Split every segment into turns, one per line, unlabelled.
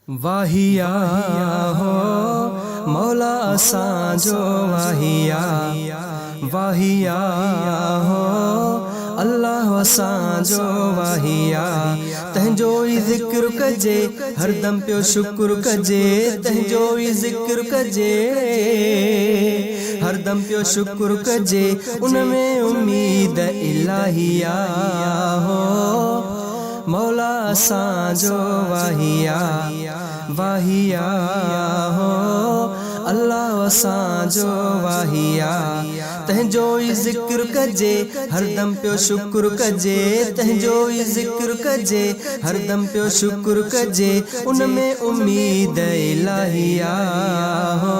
वाहिया हो मौला असांजो वाहिया वाहिया हो अल्लाह असांजो वाहिया तंहिंजो ई ज़िक्र कजे हरदम पियो शुक्र कजे तंहिंजो ई ज़िक्र कजे हरदम पियो शुक्र कजे उनमें उम्मीद इलाहिया हो मौला असांजो वाहिया वाहिया हो अल्लाह असांजो वाहिया तंहिंजो ई ज़िक्र कजे हरदम पियो शुक्र कजे तंहिंजो ई ज़िक्र कजे हरदम पियो शुक्र कजे उनमें उम्मीद इलाहिया हो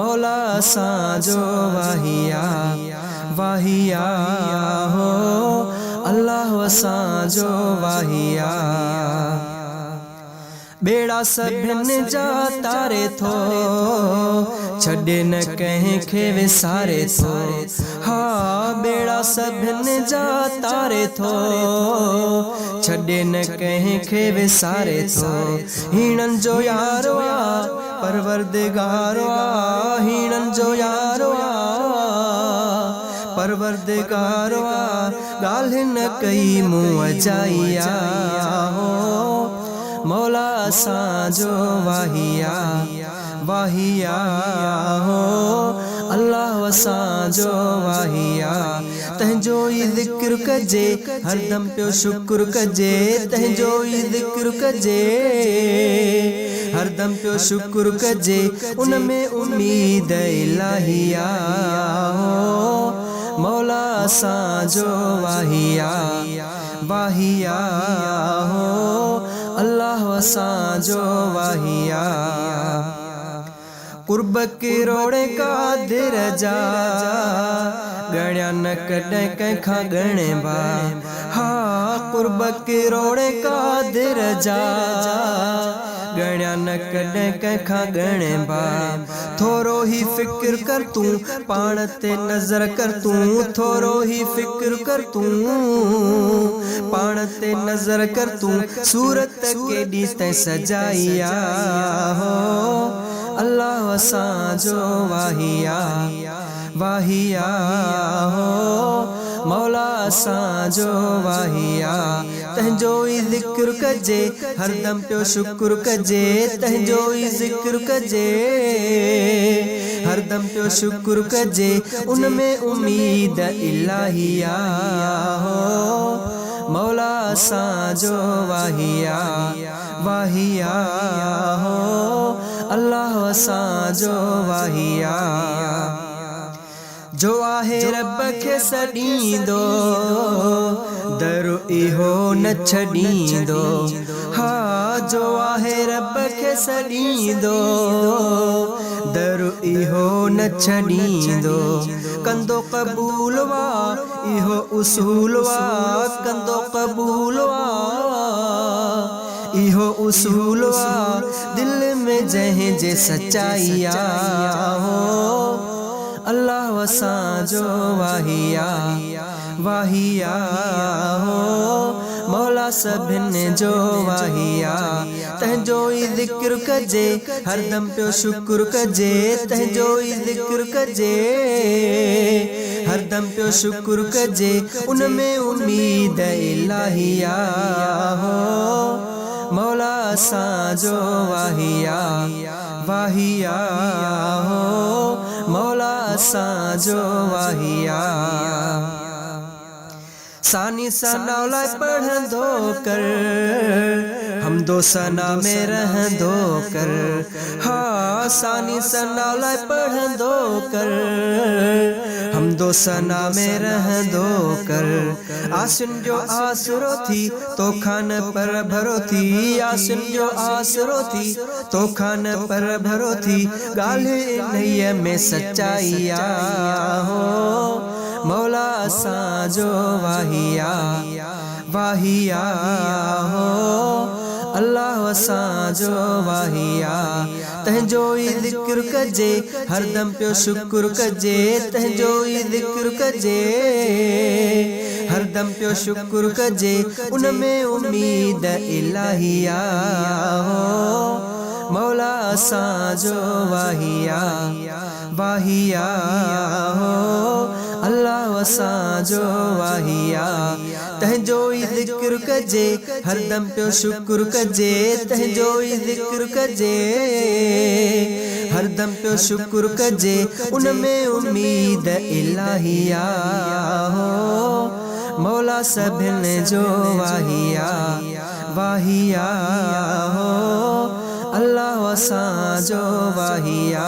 मौला असांजो वाहिया वाहिया हो अल्लाह असांजो वाहिया बेड़ा सभिनि जा तारे थो छॾे न कंहिंखे विसारे थो हा बेड़ा सभिनि जा तारे थो छॾे न कंहिंखे विसारे थो हीणनि जो यारो आहे परवरदिगारो आहे हीणनि जो यारो आहे परवरदिगारो आहे ॻाल्हि न कई मुंहुं अजाइया हो मौला असांजो वाहिया वाहिया हो अल्लाह असांजो वाहिया तंहिंजो ई ज़िक्र कजे हरदम पियो शुक्र कजे तंहिंजो ई ज़िक्र कजे हरदम पियो शुक्र कजे उनमें उम्मीद इलाहिया हो मौला असांजो वाहिया वाहिया हो अल्लाह असांजो वाहिया कुर्ब किरोड़े कादिर जा गणिया न कॾहिं कंहिंखां ॻणिबा हा कुर्ब किरोड़े कादिर जा गणिया न कॾहिं कंहिंखां ॻणिबा थोरो ई फ़िक्र कर तूं पाण ते नज़र कर तूं थोरो ई फ़िक्र कर तूं पाण ते नज़र कर तूं सूरत केॾी तैं सजाइया हो अल्लाह असांजो वाहिया वाहिया हो मौला असांजो वाहिया तंहिंजो ई ज़िक्र कजे हरदम पियो शुक्र कजे तंहिंजो ई ज़िक्र कजे हरदम पियो शुक्र कजे उनमें उम्मीद इलाहिया हो मौला असांजो वाहिया वाहिया हो अल्लाह असांजो वाहिया जो आहे रब खे सॾींदो दर इहो न छॾींदो हा जो आहे रब खे सॾींदो दर इहो न छॾींदो कंदो क़बूल वा इहो उसूल वा कंदो क़बूल वा इहो उसूल वा दिल में जंहिं जे सचाइया हो अल्लाह असांजो वाहिया वाहिया हो मौला सभिनि जो वाहिया तंहिंजो ई ज़िक्र कजे हरदम पियो शुक्र कजे तंहिंजो ई ज़िक्र कजे हरदम पियो शुक्र कजे उनमें उम्मीद इलाहिया हो मौला असांजो वाहिया वाहिया हो मौला असांजो वाहिया सानी सना लाइ पढ़ंदो कर हमदो सना में रहंदो कर हा सानी सना लाइ पढ़ंदो कर हमदो सना में रहंदो कर आसिन जो आसरो थी तो खान पर भरो थी आसिन जो आसरो थी तो खान पर भरो थी ॻाल्हि इन्हीअ में सचाइया हो मौला असांजो वाहिया वाहिया हो अल्लाह असांजो वाहिया तंहिंजो ई ज़िक्र कजे हरदम पियो शुक्र कजे तंहिंजो ई ज़िक्र कजे हरदम हरदम पियो शुक्र कजे उनमें उम्मीद इलाहिया हो मौला असांजो वाहिया वाहिया हो अल्लाह असांजो वाहिया तंहिंजो ई ज़िक्र कजे हरदम पियो शुक्र कजे तंहिंजो ई ज़िक्र कजे हरदम पियो शुक्र कजे उनमें उम्मीद इलाहिया हो मौला सभिनि जो वाहिया वाहिया हो अल्लाह असांजो वाहिया।